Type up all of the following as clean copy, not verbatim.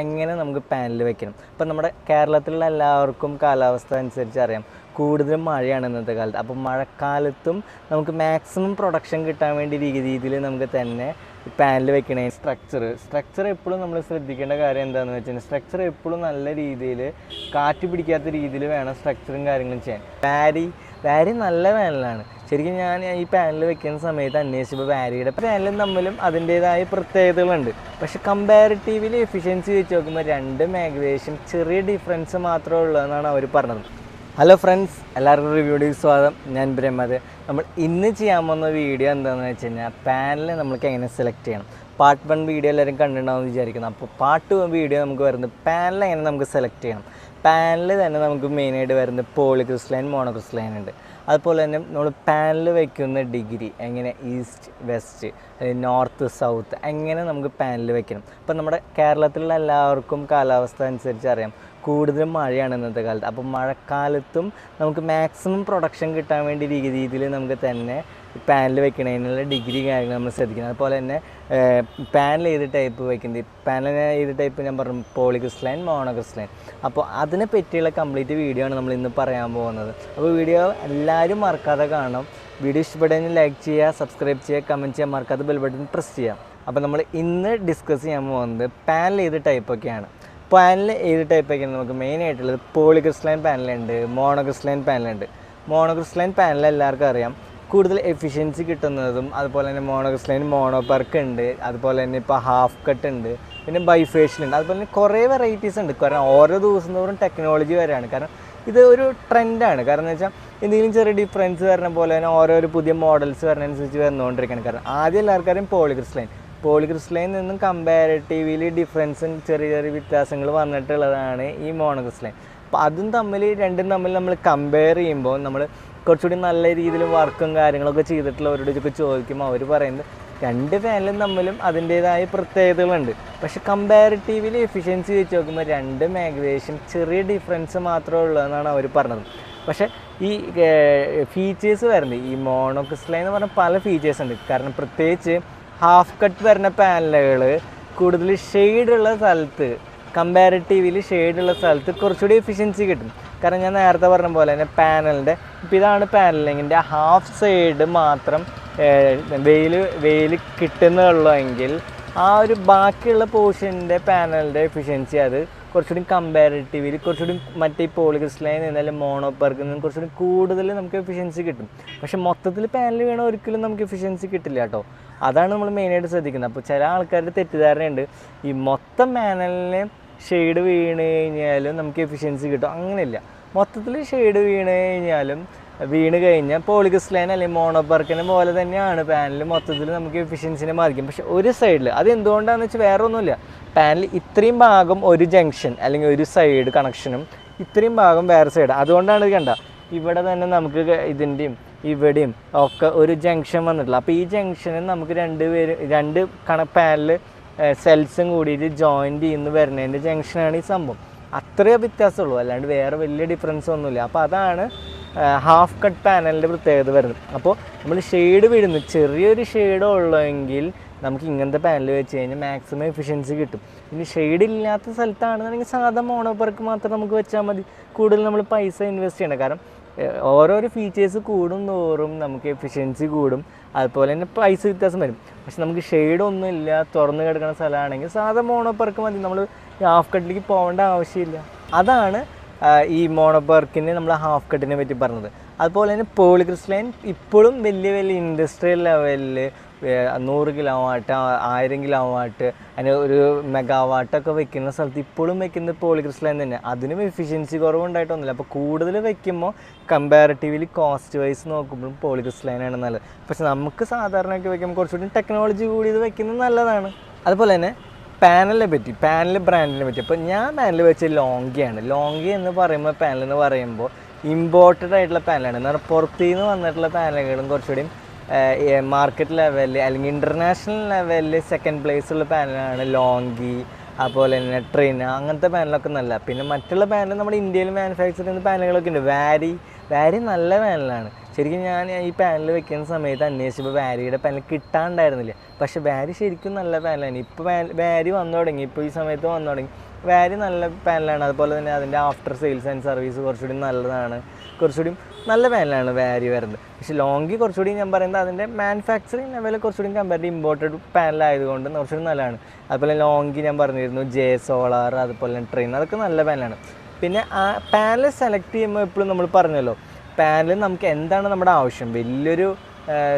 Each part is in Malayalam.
എങ്ങനെ നമുക്ക് പാനൽ വെക്കണം. ഇപ്പം നമ്മുടെ കേരളത്തിലുള്ള എല്ലാവർക്കും കാലാവസ്ഥ അനുസരിച്ച് അറിയാം, കൂടുതലും മഴയാണ് ഇന്നത്തെ കാലത്ത്. അപ്പോൾ മഴക്കാലത്തും നമുക്ക് മാക്സിമം പ്രൊഡക്ഷൻ കിട്ടാൻ വേണ്ടി രീതിയിൽ നമുക്ക് തന്നെ പാനൽ വെക്കണേ. സ്ട്രക്ചർ എപ്പോഴും നമ്മൾ ശ്രദ്ധിക്കേണ്ട കാര്യം എന്താണെന്ന് വെച്ചാൽ, സ്ട്രക്ചർ എപ്പോഴും നല്ല രീതിയിൽ കാറ്റ് പിടിക്കാത്ത രീതിയിൽ വേണം സ്ട്രക്ചറും കാര്യങ്ങളും ചെയ്യാൻ. വാരി നല്ല പാനലാണ്. ശരിക്കും ഞാൻ ഈ പാനൽ വെക്കുന്ന സമയത്ത് അന്വേഷിച്ചപ്പോൾ വാരിയുടെ പാനലും തമ്മിലും അതിൻ്റേതായ പ്രത്യേകതകളുണ്ട്. പക്ഷേ കമ്പാരിറ്റീവ്ലി എഫിഷ്യൻസി വെച്ച് നോക്കുമ്പോൾ രണ്ടും ഏകദേശം ചെറിയ ഡിഫറൻസ് മാത്രമേ ഉള്ളൂ എന്നാണ് അവർ പറഞ്ഞത്. ഹലോ ഫ്രണ്ട്സ്, എല്ലാവർക്കും റിവ്യൂയിലേക്ക് സ്വാഗതം. ഞാൻ ബ്രഹ്മത്. നമ്മൾ ഇന്ന് ചെയ്യാൻ പോകുന്ന വീഡിയോ എന്താണെന്ന് വെച്ച് കഴിഞ്ഞാൽ, പാനൽ നമുക്ക് എങ്ങനെ സെലക്ട് ചെയ്യണം. പാർട്ട് 1 വീഡിയോ എല്ലാവരും കണ്ടിട്ടുണ്ടാവുമെന്ന് വിചാരിക്കുന്നു. അപ്പോൾ പാർട്ട് 2 വീഡിയോ നമുക്ക് വരുന്നത് പാനൽ എങ്ങനെ നമുക്ക് സെലക്ട് ചെയ്യണം. പാനൽ തന്നെ നമുക്ക് മെയിനായിട്ട് വരുന്നത് പോളിക്രിസ്റ്റലൈൻ, മോണോക്രിസ്റ്റലൈൻ ഉണ്ട്. അതുപോലെ തന്നെ നമ്മൾ പാനൽ വയ്ക്കുന്ന ഡിഗ്രി എങ്ങനെ, ഈസ്റ്റ് വെസ്റ്റ്, നോർത്ത് സൗത്ത്, എങ്ങനെ നമുക്ക് പാനൽ വെക്കണം. ഇപ്പം നമ്മുടെ കേരളത്തിലുള്ള എല്ലാവർക്കും കാലാവസ്ഥ അനുസരിച്ച് അറിയാം, കൂടുതലും മഴയാണ് ഇന്നത്തെ കാലത്ത്. അപ്പോൾ മഴക്കാലത്തും നമുക്ക് മാക്സിമം പ്രൊഡക്ഷൻ കിട്ടാൻ വേണ്ടി രീതിയിൽ നമുക്ക് തന്നെ പാനൽ വെക്കണതിനുള്ള ഡിഗ്രി കാര്യങ്ങൾ നമ്മൾ ശ്രദ്ധിക്കണം. അതുപോലെ തന്നെ പാനൽ ഏത് ടൈപ്പ് വയ്ക്കുന്നത്, പാനൽ ഏത് ടൈപ്പ് ഞാൻ പറഞ്ഞു, പോളിക്രിസ്റ്റലൈൻ, മോണോക്രിസ്റ്റലൈൻ. അപ്പോൾ അതിനെ പറ്റിയുള്ള കംപ്ലീറ്റ് വീഡിയോ ആണ് നമ്മൾ ഇന്ന് പറയാൻ പോകുന്നത്. അപ്പോൾ വീഡിയോ എല്ലാവരും മറക്കാതെ കാണണം. വീഡിയോ ഇഷ്ടപ്പെടുകയാണെങ്കിൽ ലൈക്ക് ചെയ്യുക, സബ്സ്ക്രൈബ് ചെയ്യുക, കമൻറ്റ് ചെയ്യുക, മറക്കാതെ ബെൽ ബട്ടൺ പ്രസ് ചെയ്യാം. അപ്പോൾ നമ്മൾ ഇന്ന് ഡിസ്കസ് ചെയ്യാൻ പോകുന്നത് പാനൽ ഏത് ടൈപ്പൊക്കെയാണ്. പാനൽ ഏത് ടൈപ്പൊക്കെയാണ് നമുക്ക് മെയിനായിട്ടുള്ളത്. പോളിക്രിസ്റ്റലൈൻ പാനലുണ്ട്, മോണോക്രിസ്റ്റലൈൻ പാനലുണ്ട്. മോണോക്രിസ്റ്റലൈൻ പാനൽ എല്ലാവർക്കും അറിയാം, കൂടുതൽ എഫിഷ്യൻസി കിട്ടുന്നതും. അതുപോലെ തന്നെ മോണോക്രിസ്റ്റലൈൻ മോണോപെർക്ക് ഉണ്ട്, അതുപോലെ തന്നെ ഇപ്പോൾ ഹാഫ് കട്ട് ഉണ്ട്, പിന്നെ ബൈഫേഷ്യൽ ഉണ്ട്. അതുപോലെ തന്നെ കുറേ വെറൈറ്റീസ് ഉണ്ട്. കാരണം ഓരോ ദിവസം തോറും ടെക്നോളജി വരെയാണ്. കാരണം ഇത് ഒരു ട്രെൻഡാണ്. കാരണം എന്ന് വെച്ചാൽ എന്തെങ്കിലും ചെറിയ ഡിഫറൻസ് വരുന്ന പോലെ തന്നെ ഓരോരോ പുതിയ മോഡൽസ് വരുന്നതനുസരിച്ച് വന്നുകൊണ്ടിരിക്കുകയാണ്. കാരണം ആദ്യം എല്ലാവർക്കും പോളിക്രിസ്റ്റലൈൻ നിന്നും കമ്പാരിറ്റീവ്ലി ഡിഫറൻസും ചെറിയ വ്യത്യാസങ്ങൾ വന്നിട്ടുള്ളതാണ് ഈ മോണോക്രിസ്റ്റലൈൻ. അപ്പോൾ രണ്ടും തമ്മിൽ നമ്മൾ കമ്പയർ ചെയ്യുമ്പോൾ നമ്മൾ കുറച്ചുകൂടി നല്ല രീതിയിൽ വർക്കും കാര്യങ്ങളൊക്കെ ചെയ്തിട്ടുള്ളവരോടൊക്കെ ചോദിക്കുമ്പോൾ അവർ പറയുന്നത് രണ്ട് പാനലും തമ്മിലും അതിൻ്റേതായ പ്രത്യേകതകളുണ്ട്. പക്ഷേ കമ്പാരിറ്റീവ്ലി എഫിഷ്യൻസി വെച്ച് നോക്കുമ്പോൾ രണ്ടും ഏകദേശം ചെറിയ ഡിഫറൻസ് മാത്രമേ ഉള്ളൂ എന്നാണ് അവർ പറഞ്ഞത്. പക്ഷേ ഈ ഫീച്ചേഴ്സ് വരുന്നത്, ഈ മോണോക്രിസ്റ്റലൈൻ എന്ന് പറഞ്ഞാൽ പല ഫീച്ചേഴ്സ് ഉണ്ട്. കാരണം പ്രത്യേകിച്ച് ഹാഫ് കട്ട് വരുന്ന പാനലുകൾ കൂടുതൽ ഷെയ്ഡുള്ള സ്ഥലത്ത്, കമ്പാരിറ്റീവ്ലി ഷെയ്ഡുള്ള സ്ഥലത്ത് കുറച്ചുകൂടി എഫിഷ്യൻസി കിട്ടും. കാരണം ഞാൻ നേരത്തെ പറഞ്ഞ പോലെ തന്നെ പാനലിൻ്റെ ഇപ്പോൾ ഇതാണ് പാനലിങ്ങിൻ്റെ ഹാഫ് സൈഡ് മാത്രം വെയിൽ കിട്ടുന്നുള്ളൂ എങ്കിൽ ആ ഒരു ബാക്കിയുള്ള പോർഷൻ്റെ പാനലിൻ്റെ എഫിഷ്യൻസി അത് കുറച്ചുകൂടി കമ്പാരിറ്റീവ്ലി കുറച്ചുകൂടി മറ്റേ പോളിക്രിസ്റ്റലൈൻ എന്നാലും മോണോപെർക്കിൽ നിന്നും കുറച്ചുകൂടി കൂടുതൽ നമുക്ക് എഫിഷ്യൻസി കിട്ടും. പക്ഷേ മൊത്തത്തിൽ പാനൽ വീണാൽ ഒരിക്കലും നമുക്ക് എഫിഷ്യൻസി കിട്ടില്ല കേട്ടോ. അതാണ് നമ്മൾ മെയിനായിട്ട് ശ്രദ്ധിക്കുന്നത്. അപ്പോൾ ചില ആൾക്കാരുടെ തെറ്റിദ്ധാരണയുണ്ട്, ഈ മൊത്തം പാനലിന് ഷെയ്ഡ് വീണ് കഴിഞ്ഞാലും നമുക്ക് എഫിഷ്യൻസി കിട്ടും. അങ്ങനെയില്ല. മൊത്തത്തിൽ ഷെയ്ഡ് വീണ് കഴിഞ്ഞാൽ പോളിക്രിസ്റ്റലൈൻ അല്ലെങ്കിൽ മോണോപെർക്കിനെ പോലെ തന്നെയാണ് പാനൽ മൊത്തത്തിൽ നമുക്ക് എഫിഷ്യൻസിനെ ബാധിക്കും. പക്ഷേ ഒരു സൈഡിൽ അത് എന്തുകൊണ്ടാണെന്ന് വെച്ചാൽ വേറെ ഒന്നുമില്ല, പാനൽ ഇത്രയും ഭാഗം ഒരു ജംഗ്ഷൻ അല്ലെങ്കിൽ ഒരു സൈഡ് കണക്ഷനും ഇത്രയും ഭാഗം വേറെ സൈഡ്. അതുകൊണ്ടാണ് ഇത് കണ്ട ഇവിടെ തന്നെ നമുക്ക് ഇതിൻ്റെയും ഇവിടെയും ഒക്കെ ഒരു ജംഗ്ഷൻ വന്നിട്ടില്ല. അപ്പോൾ ഈ ജംഗ്ഷനിൽ നമുക്ക് രണ്ട് പാനൽ സെൽസും കൂടിയിട്ട് ജോയിൻറ്റ് ചെയ്യുന്ന വരുന്നതിൻ്റെ ജംഗ്ഷനാണ് ഈ സംഭവം. അത്രയേ വ്യത്യാസമുള്ളൂ, അല്ലാണ്ട് വേറെ വലിയ ഡിഫറൻസ് ഒന്നുമില്ല. അപ്പോൾ അതാണ് ഹാഫ് കട്ട് പാനലിൻ്റെ പ്രത്യേകത വരുന്നത്. അപ്പോൾ നമ്മൾ ഷെയ്ഡ് വീഴുന്നു, ചെറിയൊരു ഷെയ്ഡ് ഉള്ളെങ്കിൽ നമുക്ക് ഇങ്ങനത്തെ പാനൽ വെച്ച് കഴിഞ്ഞാൽ മാക്സിമം എഫിഷ്യൻസി കിട്ടും. ഇനി ഷെയ്ഡ് ഇല്ലാത്ത സ്ഥലത്താണെന്നുണ്ടെങ്കിൽ സാധാ മോണോപെർക്ക് മാത്രം നമുക്ക് വെച്ചാൽ മതി. കൂടുതൽ നമ്മൾ പൈസ ഇൻവെസ്റ്റ് ചെയ്യണം. കാരണം ഓരോരോ ഫീച്ചേഴ്സ് കൂടും തോറും നമുക്ക് എഫിഷ്യൻസി കൂടും, അതുപോലെ തന്നെ പൈസ വ്യത്യാസം വരും. പക്ഷെ നമുക്ക് ഷെയ്ഡൊന്നും ഇല്ല, തുറന്ന് കിടക്കുന്ന സ്ഥലമാണെങ്കിൽ സാധാ മോണോപെർക്ക് മതി. നമ്മൾ ഹാഫ് കട്ടിലേക്ക് പോകേണ്ട ആവശ്യമില്ല. അതാണ് ഈ മോണോപെർക്കിന് നമ്മൾ ഹാഫ് കട്ടിനെ പറ്റി പറഞ്ഞത്. അതുപോലെ തന്നെ പോളിക്രിസ്റ്റലൈൻ ഇപ്പോഴും വലിയ ഇൻഡസ്ട്രിയൽ ലെവലിൽ 100 കിലോവാട്ട് 1000 കിലോവാട്ട് അതിന് ഒരു മെഗാവാട്ടൊക്കെ വെക്കുന്ന സ്ഥലത്ത് ഇപ്പോഴും വെക്കുന്നത് പോളിക്രിസ്റ്റലൈൻ തന്നെ. അതിനും എഫിഷ്യൻസി കുറവുണ്ടായിട്ടൊന്നുമില്ല. അപ്പോൾ കൂടുതൽ വെക്കുമ്പോൾ കമ്പാരിറ്റീവ്ലി കോസ്റ്റ് വൈസ് നോക്കുമ്പോഴും പോളിക്രിസ്റ്റലൈനാണ് നല്ലത്. പക്ഷെ നമുക്ക് സാധാരണയൊക്കെ വെക്കുമ്പോൾ കുറച്ചുകൂടി ടെക്നോളജി കൂടി ഇത് വെക്കുന്നത് നല്ലതാണ്. അതുപോലെ തന്നെ പാനൽ ബ്രാൻഡിനെ പറ്റി, അപ്പോൾ ഞാൻ പാനൽ വെച്ച ലോങ്കി എന്ന് പറയുമ്പോൾ പാനൽ എന്ന് പറയുമ്പോൾ ഇമ്പോർട്ടഡ് ആയിട്ടുള്ള പാനലാണ്. എന്ന് പറഞ്ഞാൽ പുറത്തുനിന്ന് വന്നിട്ടുള്ള പാനലുകളും കുറച്ചുകൂടി മാർക്കറ്റ് ലെവലിൽ അല്ലെങ്കിൽ ഇൻ്റർനാഷണൽ ലെവലിൽ സെക്കൻഡ് പ്ലേസുള്ള പാനലാണ് ലോങ്കി. അതുപോലെ തന്നെ ട്രെയിൻ, അങ്ങനത്തെ പാനലൊക്കെ നല്ല. പിന്നെ മറ്റുള്ള പാനൽ നമ്മുടെ ഇന്ത്യയിൽ മാനുഫാക്ചർ ചെയ്യുന്ന പാനലുകളൊക്കെ ഉണ്ട്. വാരി നല്ല പാനലാണ്. ശരിക്കും ഞാൻ ഈ പാനൽ വെക്കുന്ന സമയത്ത് അന്വേഷിച്ചപ്പോൾ വാരിയുടെ പാനൽ കിട്ടാണ്ടായിരുന്നില്ല. പക്ഷേ വാരി ശരിക്കും നല്ല പാനലാണ്. ഇപ്പോൾ വാരി വന്നു തുടങ്ങി, ഇപ്പോൾ ഈ സമയത്ത് വന്നു തുടങ്ങി. വാരി നല്ല പാനലാണ്. അതുപോലെ തന്നെ അതിൻ്റെ ആഫ്റ്റർ സെയിൽസ് ആൻഡ് സർവീസ് കുറച്ചുകൂടി നല്ലതാണ്, കുറച്ചുകൂടി നല്ല പാനലാണ് വാരി വരുന്നത്. പക്ഷേ ലോങ്കി കുറച്ചുകൂടി ഞാൻ പറയുന്നത് അതിൻ്റെ മാനുഫാക്ചറിങ് ലെവൽ കുറച്ചുകൂടി കമ്പയർ ടു ഇമ്പോർട്ടഡ് പാനലായതുകൊണ്ട് കുറച്ചുകൂടി നല്ലതാണ്. അതുപോലെ ലോങ്കി ഞാൻ പറഞ്ഞിരുന്നു, ജെ സോളാർ, അതുപോലെ തന്നെ ട്രെയിൻ, അതൊക്കെ നല്ല പാനലാണ്. പിന്നെ ആ പാനൽ സെലക്ട് ചെയ്യുമ്പോൾ എപ്പോഴും നമ്മൾ പറഞ്ഞല്ലോ, പാനൽ നമുക്ക് എന്താണ് നമ്മുടെ ആവശ്യം. വലിയൊരു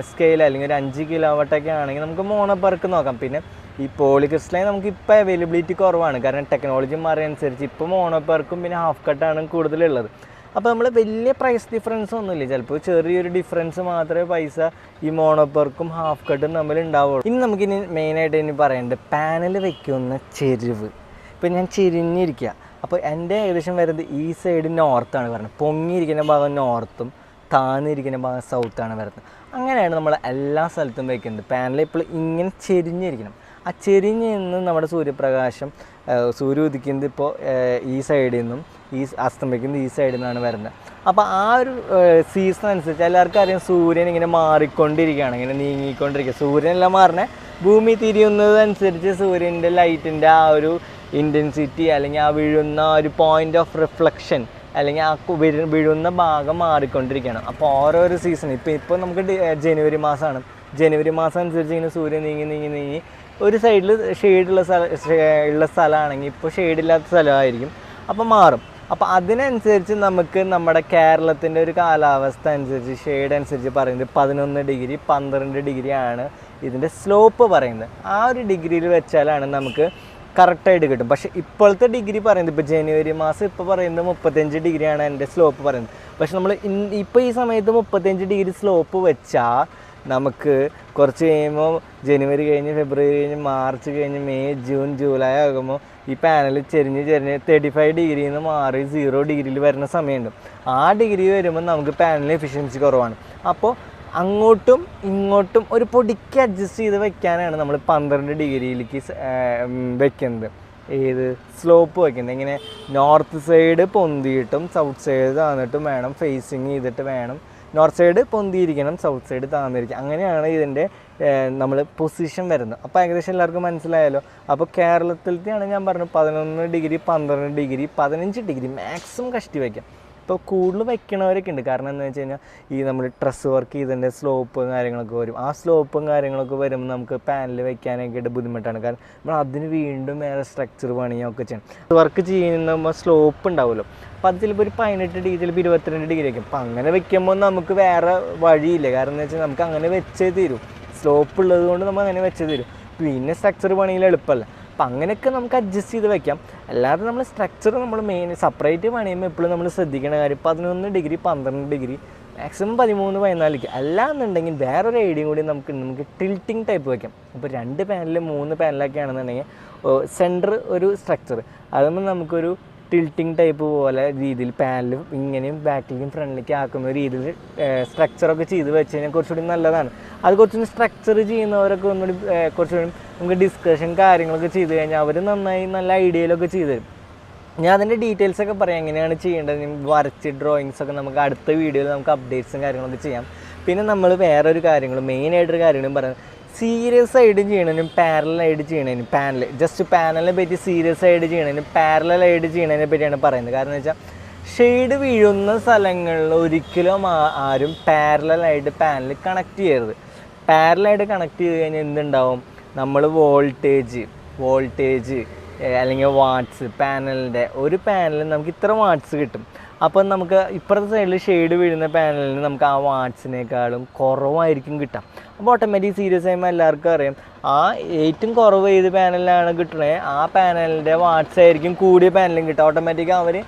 സ്കെയിൽ അല്ലെങ്കിൽ ഒരു 5 കിലോവാട്ടൊക്കെ ആണെങ്കിൽ നമുക്ക് മോണോപെർക്ക് നോക്കാം. പിന്നെ ഈ പോളിക്രിസ്റ്റലൈൻ നമുക്ക് ഇപ്പോൾ അവൈലബിലിറ്റി കുറവാണ്, കാരണം ടെക്നോളജി മാറിയനുസരിച്ച് ഇപ്പോൾ മോണോപെർക്കും പിന്നെ ഹാഫ് കട്ടാണ് കൂടുതലുള്ളത്. അപ്പോൾ നമ്മൾ വലിയ പ്രൈസ് ഡിഫറൻസ് ഒന്നുമില്ല, ചിലപ്പോൾ ചെറിയൊരു ഡിഫറൻസ് മാത്രമേ പൈസ ഈ മോണോപെർക്കും ഹാഫ് കട്ടും തമ്മിൽ ഉണ്ടാവുള്ളൂ. ഇനി നമുക്കിനി മെയിനായിട്ട് ഇനി പറയേണ്ടത് പാനൽ വയ്ക്കുന്ന ചെരിവ്. ഇപ്പോൾ ഞാൻ ചെരിഞ്ഞിരിക്കുക, അപ്പോൾ എൻ്റെ ഏകദേശം വരുന്നത് ഈ സൈഡ് നോർത്താണ് വരുന്നത്, പൊങ്ങിയിരിക്കുന്ന ഭാഗം നോർത്തും താന്നിരിക്കുന്ന ഭാഗം സൗത്താണ് വരുന്നത്. അങ്ങനെയാണ് നമ്മൾ എല്ലാ സ്ഥലത്തും വയ്ക്കുന്നത്. പാനൽ ഇപ്പോൾ ഇങ്ങനെ ചെരിഞ്ഞിരിക്കണം. ആ ചെരിഞ്ഞ് നിന്ന് നമ്മുടെ സൂര്യപ്രകാശം, സൂര്യ ഉദിക്കുന്നത് ഇപ്പോൾ ഈ സൈഡിൽ നിന്നും ഈ അസ്തമിക്കുന്നത് ഈ സൈഡിൽ നിന്നാണ് വരുന്നത്. അപ്പോൾ ആ ഒരു സീസൺ അനുസരിച്ച് എല്ലാവർക്കും അറിയാം, സൂര്യൻ ഇങ്ങനെ മാറിക്കൊണ്ടിരിക്കുകയാണ്, ഇങ്ങനെ നീങ്ങിക്കൊണ്ടിരിക്കുക. സൂര്യനെല്ലാം മാറണേ ഭൂമി തിരിയുന്നതനുസരിച്ച് സൂര്യൻ്റെ ലൈറ്റിൻ്റെ ആ ഒരു ഇൻറ്റൻസിറ്റി അല്ലെങ്കിൽ ആ വീഴുന്ന ഒരു പോയിൻ്റ് ഓഫ് റിഫ്ലക്ഷൻ അല്ലെങ്കിൽ ആ വീഴുന്ന ഭാഗം മാറിക്കൊണ്ടിരിക്കുകയാണ്. അപ്പോൾ ഓരോരോ സീസൺ ഇപ്പോൾ നമുക്ക് ജനുവരി മാസമാണ്. ജനുവരി മാസം അനുസരിച്ച് ഇങ്ങനെ സൂര്യൻ നീങ്ങി ഒരു സൈഡിൽ ഷെയ്ഡുള്ള സ്ഥലമാണെങ്കിൽ ഇപ്പോൾ ഷെയ്ഡില്ലാത്ത സ്ഥലമായിരിക്കും, അപ്പോൾ മാറും. അപ്പോൾ അതിനനുസരിച്ച് നമുക്ക് നമ്മുടെ കേരളത്തിൻ്റെ ഒരു കാലാവസ്ഥ അനുസരിച്ച് ഷെയ്ഡ് അനുസരിച്ച് പറയുന്നത് 11 ഡിഗ്രി 12 ഡിഗ്രിയാണ് ഇതിൻ്റെ സ്ലോപ്പ് പറയുന്നത്. ആ ഒരു ഡിഗ്രിയിൽ വെച്ചാലാണ് നമുക്ക് കറക്റ്റായിട്ട് കിട്ടും. പക്ഷേ ഇപ്പോഴത്തെ ഡിഗ്രി പറയുന്നത്, ഇപ്പോൾ ജനുവരി മാസം ഇപ്പോൾ പറയുന്നത് 35 ഡിഗ്രിയാണ് എൻ്റെ സ്ലോപ്പ് പറയുന്നത്. പക്ഷെ നമ്മൾ ഇപ്പോൾ ഈ സമയത്ത് 35 ഡിഗ്രി സ്ലോപ്പ് വെച്ചാൽ നമുക്ക് കുറച്ച് കഴിയുമ്പോൾ ജനുവരി കഴിഞ്ഞ് ഫെബ്രുവരി കഴിഞ്ഞ് മാർച്ച് കഴിഞ്ഞ് മെയ് ജൂൺ ജൂലൈ ആകുമ്പോൾ ഈ പാനൽ ചെരിഞ്ഞ് 35 ഡിഗ്രിയിൽ നിന്ന് മാറി 0 ഡിഗ്രിയിൽ വരുന്ന സമയമുണ്ട്. ആ ഡിഗ്രി വരുമ്പോൾ നമുക്ക് പാനലിന് എഫിഷ്യൻസി കുറവാണ്. അപ്പോൾ അങ്ങോട്ടും ഇങ്ങോട്ടും ഒരു പൊടിക്ക് അഡ്ജസ്റ്റ് ചെയ്ത് വെക്കാനാണ് നമ്മൾ 12 ഡിഗ്രിയിലേക്ക് വെക്കുന്നത്. ഏത് സ്ലോപ്പ് വയ്ക്കുന്നത്, ഇങ്ങനെ നോർത്ത് സൈഡ് പൊന്തിയിട്ടും സൗത്ത് സൈഡ് താന്നിട്ടും വേണം ഫേസിങ് ചെയ്തിട്ട് വേണം. നോർത്ത് സൈഡ് പൊന്തിയിരിക്കണം, സൗത്ത് സൈഡ് താന്നിരിക്കണം. അങ്ങനെയാണ് ഇതിൻ്റെ നമ്മൾ പൊസിഷൻ വരുന്നത്. അപ്പോൾ ഏകദേശം എല്ലാവർക്കും മനസ്സിലായല്ലോ. അപ്പോൾ കേരളത്തിലത്തെയാണ് ഞാൻ പറഞ്ഞത് 11 ഡിഗ്രി 12 ഡിഗ്രി 15 ഡിഗ്രി മാക്സിമം കഷ്ടി വയ്ക്കാം. ഇപ്പോൾ കൂടുതൽ വയ്ക്കണവരൊക്കെ ഉണ്ട്. കാരണം എന്താണെന്ന് വെച്ച് കഴിഞ്ഞാൽ ഈ നമ്മൾ ട്രസ് വർക്ക് ചെയ്തതിൻ്റെ സ്ലോപ്പും കാര്യങ്ങളൊക്കെ വരും. ആ സ്ലോപ്പും കാര്യങ്ങളൊക്കെ വരുമ്പോൾ നമുക്ക് പാനൽ വയ്ക്കാനൊക്കെ ബുദ്ധിമുട്ടാണ്. കാരണം നമ്മൾ അതിന് വീണ്ടും വേറെ സ്ട്രക്ചർ പണിയൊക്കെ ചെയ്യണം. വർക്ക് ചെയ്യുമ്പോൾ സ്ലോപ്പ് ഉണ്ടാവുമല്ലോ, അപ്പോൾ അത് ചിലപ്പോൾ ഒരു 18 ഡിഗ്രി ചിലപ്പോൾ 22 ഡിഗ്രി വയ്ക്കും. അപ്പോൾ അങ്ങനെ വെക്കുമ്പോൾ നമുക്ക് വേറെ വഴിയില്ല. കാരണം എന്താ വെച്ചാൽ നമുക്ക് അങ്ങനെ വെച്ചേ തീരും. സ്ലോപ്പ് ഉള്ളത് കൊണ്ട് നമ്മൾ അങ്ങനെ വെച്ചേ തീരും. പിന്നെ സ്ട്രക്ചർ പണിയിൽ എളുപ്പമല്ല. അപ്പം അങ്ങനെയൊക്കെ നമുക്ക് അഡ്ജസ്റ്റ് ചെയ്ത് വെക്കാം. അല്ലാതെ നമ്മൾ സ്ട്രക്ചർ നമ്മൾ മെയിൻ സെപ്പറേറ്റ് പണിയുമ്പോൾ എപ്പോഴും നമ്മൾ ശ്രദ്ധിക്കേണ്ട കാര്യം 11 ഡിഗ്രി 12 ഡിഗ്രി മാക്സിമം 13 14 അല്ലാന്നുണ്ടെങ്കിൽ വേറൊരു ഐഡിയ കൂടി നമുക്ക് ടിൽറ്റിംഗ് ടൈപ്പ് വയ്ക്കാം. അപ്പോൾ 2 പാനൽ 3 പാനലൊക്കെ ആണെന്നുണ്ടെങ്കിൽ സെൻറ്റർ ഒരു സ്ട്രക്ചർ, അതുമ്പോൾ നമുക്കൊരു ടിൽറ്റിംഗ് ടൈപ്പ് പോലെ രീതിയിൽ പാനൽ ഇങ്ങനെയും ബാക്കിലേക്കും ഫ്രണ്ടിലേക്കും ആക്കുന്ന രീതിയിൽ സ്ട്രക്ചറൊക്കെ ചെയ്ത് വെച്ച് കഴിഞ്ഞാൽ കുറച്ചുകൂടി നല്ലതാണ്. അത് കുറച്ചുകൂടി സ്ട്രക്ചർ ചെയ്യുന്നവരൊക്കെ ഒന്നുകൂടി കുറച്ചുകൂടി നമുക്ക് ഡിസ്കഷൻ കാര്യങ്ങളൊക്കെ ചെയ്ത് കഴിഞ്ഞാൽ അവർ നന്നായി നല്ല ഐഡിയയിലൊക്കെ ചെയ്തു തരും. ഞാൻ അതിൻ്റെ ഡീറ്റെയിൽസൊക്കെ പറയാം, എങ്ങനെയാണ് ചെയ്യേണ്ടത്. വരച്ച് ഡ്രോയിങ്സൊക്കെ നമുക്ക് അടുത്ത വീഡിയോയിൽ നമുക്ക് അപ്ഡേറ്റ്സും കാര്യങ്ങളൊക്കെ ചെയ്യാം. പിന്നെ നമ്മൾ വേറൊരു കാര്യങ്ങളും മെയിനായിട്ടൊരു കാര്യങ്ങളും പറയുന്നത്, സീരിയസ് ആയിട്ട് ചെയ്യണതിനും പാരലായിട്ട് ചെയ്യണതിനും ജസ്റ്റ് പാനലിനെ പറ്റി സീരിയസ് ആയിട്ട് ചെയ്യണതിനും പാരലായിട്ട് ചെയ്യണതിനെ പറ്റിയാണ് പറയുന്നത്. കാരണം എന്ന് വെച്ചാൽ ഷെയ്ഡ് വീഴുന്ന സ്ഥലങ്ങളിൽ ഒരിക്കലും ആരും പാരലായിട്ട് പാനൽ കണക്ട് ചെയ്യരുത്. പാരലായിട്ട് കണക്ട് ചെയ്ത് കഴിഞ്ഞാൽ എന്തുണ്ടാവും, നമ്മൾ വോൾട്ടേജ് അല്ലെങ്കിൽ വാട്ട്സ് പാനലിൻ്റെ ഒരു പാനലിൽ നമുക്ക് ഇത്ര വാട്ട്സ് കിട്ടും. അപ്പം നമുക്ക് ഇപ്പുറത്തെ സൈഡിൽ ഷെയ്ഡ് വീഴുന്ന പാനലിന് നമുക്ക് ആ വാട്ട്സിനേക്കാളും കുറവായിരിക്കും കിട്ടാം. അപ്പോൾ ഓട്ടോമാറ്റിക് സീരിയസ് ആകുമ്പോൾ എല്ലാവർക്കും അറിയാം, ആ ഏറ്റവും കുറവ് ഏത് പാനലിലാണ് കിട്ടണേ ആ പാനലിൻ്റെ വാട്ട്സ് ആയിരിക്കും കൂടിയ പാനലും കിട്ടുക.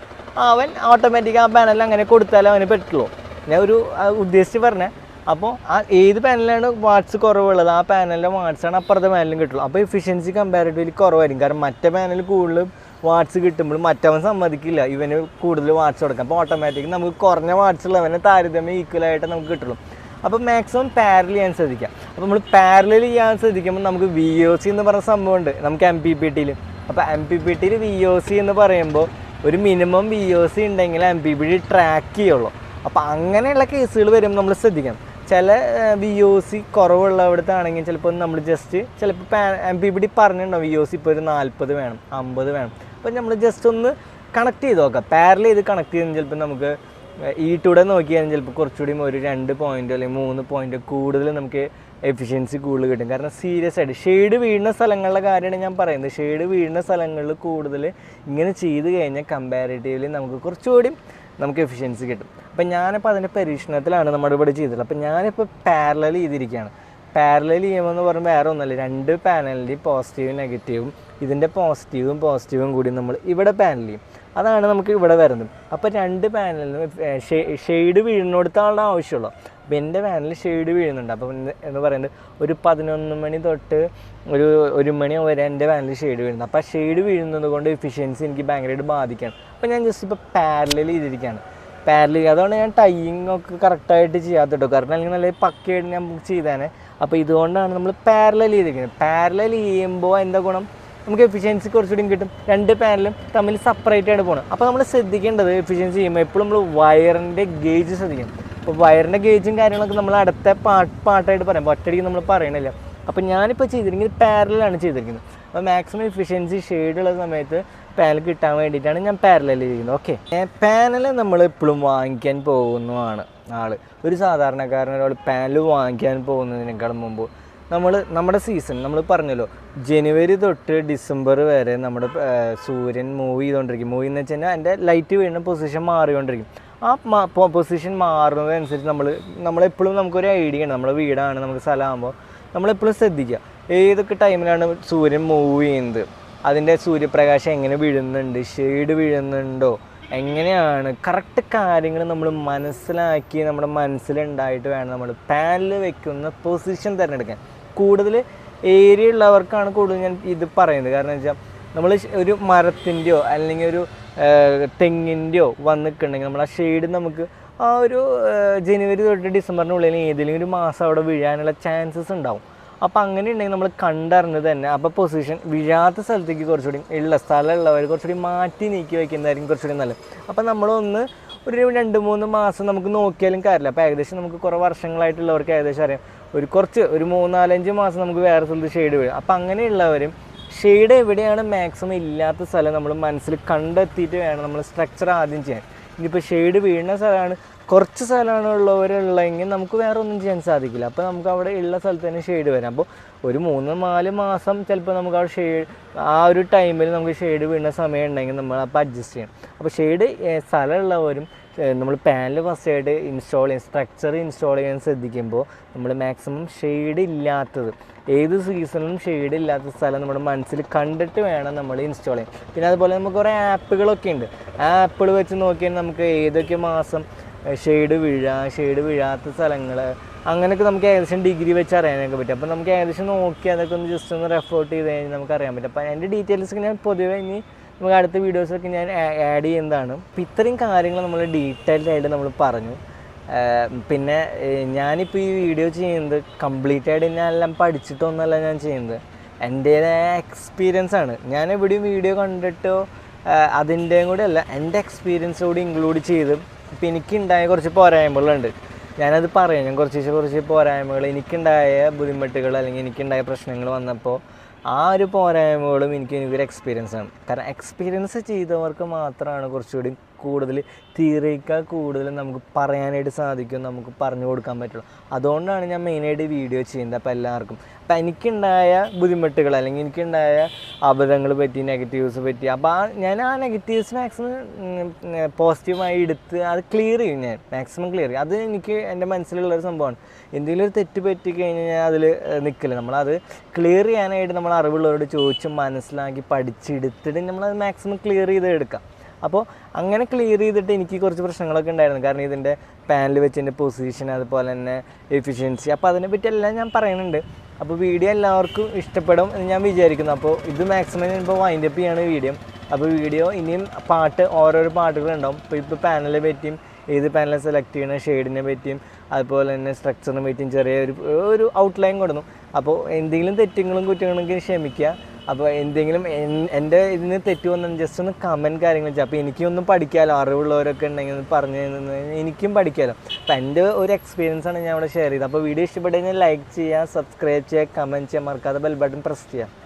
അവൻ ഓട്ടോമാറ്റിക് ആ പാനൽ അങ്ങനെ കൊടുത്താലേ അവന് പറ്റുള്ളൂ. ഞാൻ ഒരു ഉദ്ദേശിച്ച് പറഞ്ഞേ. അപ്പോൾ ആ ഏത് പാനലാണ് വാട്ട്സ് കുറവുള്ളത് ആ പാനലിൻ്റെ വാട്ട്സാണ് അപ്പുറത്തെ പാനലും കിട്ടുള്ളൂ. അപ്പോൾ എഫിഷ്യൻസി കമ്പാരിറ്റീവ്ലി കുറവായിരിക്കും. കാരണം മറ്റേ പാനൽ കൂടുതൽ വാട്ട്സ് കിട്ടുമ്പോൾ മറ്റവൻ സമ്മതിക്കില്ല ഇവന് കൂടുതൽ വാട്ട്സ് കൊടുക്കാം. അപ്പോൾ ഓട്ടോമാറ്റിക് നമുക്ക് കുറഞ്ഞ വാട്ട്സ് ഉള്ളവനെ താരതമ്യം ഈക്വലായിട്ട് നമുക്ക് കിട്ടുള്ളൂ. അപ്പോൾ മാക്സിമം പാരലൽ ചെയ്യാൻ ശ്രദ്ധിക്കാം. അപ്പോൾ നമ്മൾ പാരലൽ ചെയ്യാൻ ശ്രദ്ധിക്കുമ്പോൾ നമുക്ക് VOC എന്ന് പറഞ്ഞ സംഭവമുണ്ട് നമുക്ക് MPPTയിൽ. അപ്പോൾ MPPTയിൽ VOC എന്ന് പറയുമ്പോൾ ഒരു മിനിമം VOC ഉണ്ടെങ്കിൽ MPPT ട്രാക്ക് ചെയ്യുള്ളൂ. അപ്പോൾ അങ്ങനെയുള്ള കേസുകൾ വരുമ്പോൾ നമ്മൾ ശ്രദ്ധിക്കണം. ചില VOC കുറവുള്ള അവിടുത്താണെങ്കിൽ ചിലപ്പോൾ നമ്മൾ ജസ്റ്റ് ചിലപ്പോൾ MPPT പറഞ്ഞിട്ടുണ്ടാവും VOC ഇപ്പോൾ ഒരു 40 വേണം, 50 വേണം. അപ്പോൾ നമ്മൾ ജസ്റ്റ് ഒന്ന് കണക്ട് ചെയ്ത് നോക്കാം. പാരലൽ ചെയ്ത് കണക്ട് ചെയ്യുന്ന ചിലപ്പോൾ നമുക്ക് ടൂടെ നോക്കിയാൽ ചിലപ്പോൾ കുറച്ചുകൂടി ഒരു 2 പോയിൻറ്റോ അല്ലെങ്കിൽ 3 പോയിൻറ്റോ കൂടുതൽ നമുക്ക് എഫിഷ്യൻസി കൂടുതൽ കിട്ടും. കാരണം സീരിയസ് ആയിട്ട് ഷെയ്ഡ് വീഴുന്ന സ്ഥലങ്ങളിലെ കാര്യമാണ് ഞാൻ പറയുന്നത്. ഷെയ്ഡ് വീഴുന്ന സ്ഥലങ്ങളിൽ കൂടുതൽ ഇങ്ങനെ ചെയ്ത് കഴിഞ്ഞാൽ കമ്പാരിറ്റീവ്ലി നമുക്ക് കുറച്ചുകൂടി നമുക്ക് എഫിഷ്യൻസി കിട്ടും. അപ്പം ഞാനിപ്പോൾ അതിൻ്റെ പരീക്ഷണത്തിലാണ് നമ്മുടെ ഇവിടെ ചെയ്തിട്ടുള്ളത്. അപ്പം ഞാനിപ്പോൾ പാരലൽ ചെയ്തിരിക്കുകയാണ്. പാരലൽ ചെയ്യുമ്പോൾ എന്ന് പറയുമ്പോൾ വേറെ ഒന്നുമല്ല, 2 പാനലിൻ്റെ പോസിറ്റീവും നെഗറ്റീവും ഇതിൻ്റെ പോസിറ്റീവും കൂടി നമ്മൾ ഇവിടെ പാനൽ ചെയ്യും. അതാണ് നമുക്ക് ഇവിടെ വരുന്നത്. അപ്പോൾ 2 പാനലിനും ഷെയ്ഡ് വീഴുന്നിടത്താണ് ആവശ്യമുള്ളൂ. അപ്പോൾ എൻ്റെ പാനലിൽ ഷെയ്ഡ് വീഴുന്നുണ്ട്. അപ്പോൾ എന്ന് പറയുന്നത് ഒരു 11 മണി തൊട്ട് ഒരു 1 മണി വരെ എൻ്റെ പാനലിൽ ഷെയ്ഡ് വീഴുന്നത്. അപ്പോൾ ആ ഷെയ്ഡ് വീഴുന്നത് കൊണ്ട് എഫിഷ്യൻസി എനിക്ക് ഭയങ്കരമായിട്ട് ബാധിക്കുകയാണ്. അപ്പോൾ ഞാൻ ജസ്റ്റ് ഇപ്പോൾ പാരലൽ ചെയ്തിരിക്കുകയാണ്. പാരലൽ അതുകൊണ്ട് ഞാൻ ടൈയിങ് ഒക്കെ കറക്റ്റായിട്ട് ചെയ്യാത്ത കേട്ടോ. കാരണം അല്ലെങ്കിൽ നല്ല പക്കയായിട്ട് ഞാൻ ചെയ്തേനെ. അപ്പോൾ ഇതുകൊണ്ടാണ് നമ്മൾ പാരലൽ ചെയ്തിരിക്കുന്നത്. പാരലൽ ചെയ്യുമ്പോൾ എന്താ ഗുണം, നമുക്ക് എഫിഷ്യൻസി കുറച്ചുകൂടി കിട്ടും. 2 പാനലും തമ്മിൽ സെപ്പറേറ്റ് ആയിട്ട് പോകണം. അപ്പോൾ നമ്മൾ ശ്രദ്ധിക്കേണ്ടത് എഫിഷ്യൻസി ചെയ്യുമ്പോൾ എപ്പോഴും നമ്മൾ വയറിൻ്റെ ഗേജ് ശ്രദ്ധിക്കണം. അപ്പോൾ വയറിൻ്റെ ഗേജും കാര്യങ്ങളൊക്കെ നമ്മൾ അടുത്ത പാർട്ടായിട്ട് പറയാം, ഒറ്റയടിക്ക് നമ്മൾ പറയണില്ല. അപ്പോൾ ഞാനിപ്പോൾ ചെയ്തിരിക്കുന്നത് പാരലാണ് ചെയ്തിരിക്കുന്നത്. അപ്പോൾ മാക്സിമം എഫിഷ്യൻസി ഷെയ്ഡുള്ള സമയത്ത് പാനൽ കിട്ടാൻ വേണ്ടിയിട്ടാണ് ഞാൻ പാരലൽ ചെയ്യുന്നത്. ഓക്കെ, പാനൽ നമ്മൾ എപ്പോഴും വാങ്ങിക്കാൻ പോകുന്നതാണ് ഒരു സാധാരണക്കാരൻ ഒരാൾ പാനൽ വാങ്ങിക്കാൻ പോകുന്നതിനേക്കാളും മുമ്പ് നമ്മുടെ സീസൺ നമ്മൾ പറഞ്ഞല്ലോ, ജനുവരി തൊട്ട് ഡിസംബർ വരെ നമ്മുടെ സൂര്യൻ മൂവ് ചെയ്തുകൊണ്ടിരിക്കും. മൂവ് എന്ന് വെച്ച് കഴിഞ്ഞാൽ അതിൻ്റെ ലൈറ്റ് വീഴുന്ന പൊസിഷൻ മാറിക്കൊണ്ടിരിക്കും. ആ പൊസിഷൻ മാറുന്നതനുസരിച്ച് നമ്മളെപ്പോഴും നമുക്കൊരു ഐഡിയ ഉണ്ട്. നമ്മുടെ വീടാണ്, നമുക്ക് സ്ഥലമാകുമ്പോൾ നമ്മളെപ്പോഴും ശ്രദ്ധിക്കുക ഏതൊക്കെ ടൈമിലാണ് സൂര്യൻ മൂവ് ചെയ്യുന്നത്, അതിൻ്റെ സൂര്യപ്രകാശം എങ്ങനെ വീഴുന്നുണ്ട്, ഷെയ്ഡ് വീഴുന്നുണ്ടോ, എങ്ങനെയാണ് കറക്റ്റ് കാര്യങ്ങൾ നമ്മൾ മനസ്സിലാക്കി നമ്മുടെ മനസ്സിലുണ്ടായിട്ട് വേണം നമ്മൾ പാനൽ വെക്കുന്ന പൊസിഷൻ തിരഞ്ഞെടുക്കാൻ. കൂടുതൽ ഏരിയ ഉള്ളവർക്കാണ് കൂടുതൽ ഞാൻ ഇത് പറയുന്നത്. കാരണം വെച്ചാൽ നമ്മൾ ഒരു മരത്തിൻ്റെയോ അല്ലെങ്കിൽ ഒരു തെങ്ങിൻ്റെയോ വന്ന് നിൽക്കുന്നുണ്ടെങ്കിൽ നമ്മൾ ആ ഷെയ്ഡ് നമുക്ക് ആ ഒരു ജനുവരി തൊട്ട് ഡിസംബറിനുള്ളിൽ ഏതെങ്കിലും ഒരു മാസം അവിടെ വീഴാനുള്ള ചാൻസസ് ഉണ്ടാവും. അപ്പോൾ അങ്ങനെ ഉണ്ടെങ്കിൽ നമ്മൾ കണ്ടറിഞ്ഞത് തന്നെ അപ്പോൾ പൊസിഷൻ വീഴാത്ത സ്ഥലത്തേക്ക് കുറച്ചുകൂടി ഉള്ള സ്ഥലമുള്ളവർ കുറച്ചുകൂടി മാറ്റി നീക്കി വയ്ക്കുന്നതായിരിക്കും കുറച്ചുകൂടി നല്ലത്. അപ്പോൾ നമ്മളൊന്ന് ഒരു 2-3 മാസം നമുക്ക് നോക്കിയാലും കാര്യമില്ല. അപ്പോൾ ഏകദേശം നമുക്ക് കുറേ വർഷങ്ങളായിട്ടുള്ളവർക്ക് ഏകദേശം അറിയാം ഒരു 3-4-5 മാസം നമുക്ക് വേറെ സ്ഥലത്ത് ഷെയ്ഡ് വീഴും. അപ്പോൾ അങ്ങനെയുള്ളവരും ഷെയ്ഡ് എവിടെയാണ് മാക്സിമം ഇല്ലാത്ത സ്ഥലം നമ്മൾ മനസ്സിൽ കണ്ടെത്തിയിട്ട് വേണം നമ്മൾ സ്ട്രക്ചർ ആദ്യം ചെയ്യാൻ. ഇനിയിപ്പോൾ ഷെയ്ഡ് വീഴുന്ന സ്ഥലമാണ്, കുറച്ച് സ്ഥലമാണ് ഉള്ളവരുള്ളതെങ്കിൽ നമുക്ക് വേറെ ഒന്നും ചെയ്യാൻ സാധിക്കില്ല. അപ്പോൾ നമുക്ക് അവിടെ ഉള്ള സ്ഥലത്ത് തന്നെ ഷെയ്ഡ് വരാം. അപ്പോൾ ഒരു 3-4 മാസം ചിലപ്പോൾ നമുക്ക് ആ ഷെയ്ഡ് ആ ഒരു ടൈമിൽ നമുക്ക് ഷെയ്ഡ് വീഴുന്ന സമയം ഉണ്ടെങ്കിൽ നമ്മൾ അപ്പോൾ അഡ്ജസ്റ്റ് ചെയ്യണം. അപ്പോൾ ഷെയ്ഡ് സ്ഥലമുള്ളവരും നമ്മൾ പാനൽ ഫസ്റ്റായിട്ട് സ്ട്രക്ചർ ഇൻസ്റ്റാൾ ചെയ്യാൻ ശ്രദ്ധിക്കുമ്പോൾ നമ്മൾ മാക്സിമം ഷെയ്ഡ് ഇല്ലാത്തത്, ഏത് സീസണിലും ഷെയ്ഡ് ഇല്ലാത്ത സ്ഥലം നമ്മുടെ മനസ്സിൽ കണ്ടിട്ട് വേണം നമ്മൾ ഇൻസ്റ്റാൾ ചെയ്യാൻ. പിന്നെ അതുപോലെ നമുക്ക് കുറേ ആപ്പുകളൊക്കെ ഉണ്ട്. ആ ആപ്പുകൾ വെച്ച് നോക്കിയാൽ നമുക്ക് ഏതൊക്കെ മാസം ഷെയ്ഡ് വീഴാത്ത സ്ഥലങ്ങൾ അങ്ങനെയൊക്കെ നമുക്ക് ഏകദേശം ഡിഗ്രി വെച്ച് അറിയാനൊക്കെ പറ്റും. അപ്പോൾ നമുക്ക് ഏകദേശം നോക്കി അതൊക്കെ ഒന്ന് ജസ്റ്റ് ഒന്ന് റെഫോർട്ട് ചെയ്ത് കഴിഞ്ഞാൽ നമുക്ക് അറിയാൻ പറ്റും. അപ്പോൾ അതിൻ്റെ ഡീറ്റെയിൽസൊക്കെ ഞാൻ പൊതുവേ ഇനി നമുക്ക് അടുത്ത വീഡിയോസൊക്കെ ഞാൻ ആഡ് ചെയ്യുന്നതാണ്. അപ്പോൾ ഇത്രയും കാര്യങ്ങൾ നമ്മൾ ഡീറ്റെയിൽഡായിട്ട് നമ്മൾ പറഞ്ഞു. പിന്നെ ഞാനിപ്പോൾ ഈ വീഡിയോ ചെയ്യുന്നത് കംപ്ലീറ്റ് ആയിട്ട് ഞാനെല്ലാം പഠിച്ചിട്ടൊന്നുമല്ല ഞാൻ ചെയ്യുന്നത്, എൻ്റേതായ എക്സ്പീരിയൻസ് ആണ്. ഞാൻ എവിടെയും വീഡിയോ കണ്ടിട്ടോ അതിൻ്റെയും കൂടെ അല്ല, എൻ്റെ എക്സ്പീരിയൻസ് കൂടി ഇൻക്ലൂഡ് ചെയ്ത് ഇപ്പോൾ എനിക്കുണ്ടായ കുറച്ച് പോരായ്മകളുണ്ട്, ഞാനത് പറയാം. ഞാൻ കുറച്ച് പോരായ്മകൾ, എനിക്കുണ്ടായ ബുദ്ധിമുട്ടുകൾ അല്ലെങ്കിൽ എനിക്കുണ്ടായ പ്രശ്നങ്ങൾ വന്നപ്പോൾ ആ ഒരു പോരായ്മകളും എനിക്കൊരു എക്സ്പീരിയൻസ് ആണ്. കാരണം എക്സ്പീരിയൻസ് ചെയ്തവർക്ക് മാത്രമാണ് കുറച്ചുകൂടി കൂടുതൽ തിയറിയേക്കാൾ കൂടുതൽ നമുക്ക് പറയാനായിട്ട് സാധിക്കും, നമുക്ക് പറഞ്ഞു കൊടുക്കാൻ പറ്റുള്ളൂ. അതുകൊണ്ടാണ് ഞാൻ മെയിനായിട്ട് വീഡിയോ ചെയ്യുന്നത്. അപ്പോൾ എല്ലാവർക്കും അപ്പോൾ എനിക്കുണ്ടായ ബുദ്ധിമുട്ടുകൾ അല്ലെങ്കിൽ എനിക്കുണ്ടായ അബദ്ധങ്ങൾ പറ്റി, നെഗറ്റീവ്സ് പറ്റി, അപ്പോൾ ഞാൻ ആ നെഗറ്റീവ്സ് മാക്സിമം പോസിറ്റീവായി എടുത്ത് അത് ക്ലിയർ ചെയ്യും. ഞാൻ മാക്സിമം ക്ലിയർ ചെയ്യും. അത് എനിക്ക് എൻ്റെ മനസ്സിലുള്ളൊരു സംഭവമാണ്. എന്തെങ്കിലും ഒരു തെറ്റ് പറ്റി കഴിഞ്ഞാൽ ഞാൻ അതിൽ നിൽക്കില്ല. നമ്മളത് ക്ലിയർ ചെയ്യാനായിട്ട് നമ്മൾ അറിവുള്ളവരോട് ചോദിച്ച് മനസ്സിലാക്കി പഠിച്ചെടുത്തിട്ട് നമ്മളത് മാക്സിമം ക്ലിയർ ചെയ്ത് എടുക്കാം. അപ്പോൾ അങ്ങനെ ക്ലിയർ ചെയ്തിട്ട് എനിക്ക് കുറച്ച് പ്രശ്നങ്ങളൊക്കെ ഉണ്ടായിരുന്നു. കാരണം ഇതിൻ്റെ പാനൽ വെച്ചതിൻ്റെ പൊസിഷൻ, അതുപോലെ തന്നെ എഫിഷ്യൻസി, അപ്പോൾ അതിനെപ്പറ്റി എല്ലാം ഞാൻ പറയുന്നുണ്ട്. അപ്പോൾ വീഡിയോ എല്ലാവർക്കും ഇഷ്ടപ്പെടും എന്ന് ഞാൻ വിചാരിക്കുന്നു. അപ്പോൾ ഇത് മാക്സിമം ഞാനിപ്പോൾ വൈൻഡപ്പ് ചെയ്യാണ് വീഡിയോ. അപ്പോൾ വീഡിയോ ഇനിയും ഓരോരോ പാട്ടുകളുണ്ടാവും. ഇപ്പോൾ പാനലിനെ പറ്റിയും ഏത് പാനൽ സെലക്ട് ചെയ്യണ ഷെയ്ഡിനെ പറ്റിയും അതുപോലെ തന്നെ സ്ട്രക്ചറിനെ പറ്റിയും ചെറിയ ഒരു ഔട്ട്ലൈൻ കൊടുന്നു. അപ്പോൾ എന്തെങ്കിലും തെറ്റുകളും കുറ്റങ്ങളൊക്കെ ക്ഷമിക്കുക. അപ്പോൾ എന്തെങ്കിലും എൻ്റെ ഇതിന് തെറ്റ് വന്നാൽ ജസ്റ്റ് ഒന്ന് കമൻറ്റ് കാര്യങ്ങൾ വെച്ചാൽ അപ്പോൾ എനിക്കൊന്നും പഠിക്കാമല്ലോ, അറിവുള്ളവരൊക്കെ ഉണ്ടെങ്കിൽ ഒന്ന് പറഞ്ഞു തന്നു എനിക്കും പഠിക്കാമല്ലോ. അപ്പോൾ എൻ്റെ ഒരു എക്സ്പീരിയൻസാണ് ഞാൻ ഇവിടെ ഷെയർ ചെയ്തത്. അപ്പോൾ വീഡിയോ ഇഷ്ടപ്പെട്ടു കഴിഞ്ഞാൽ ലൈക്ക് ചെയ്യുക, സബ്സ്ക്രൈബ് ചെയ്യുക, കമൻറ്റ് ചെയ്യുക, മറക്കാതെ ബെൽ ബട്ടൺ പ്രസ് ചെയ്യുക.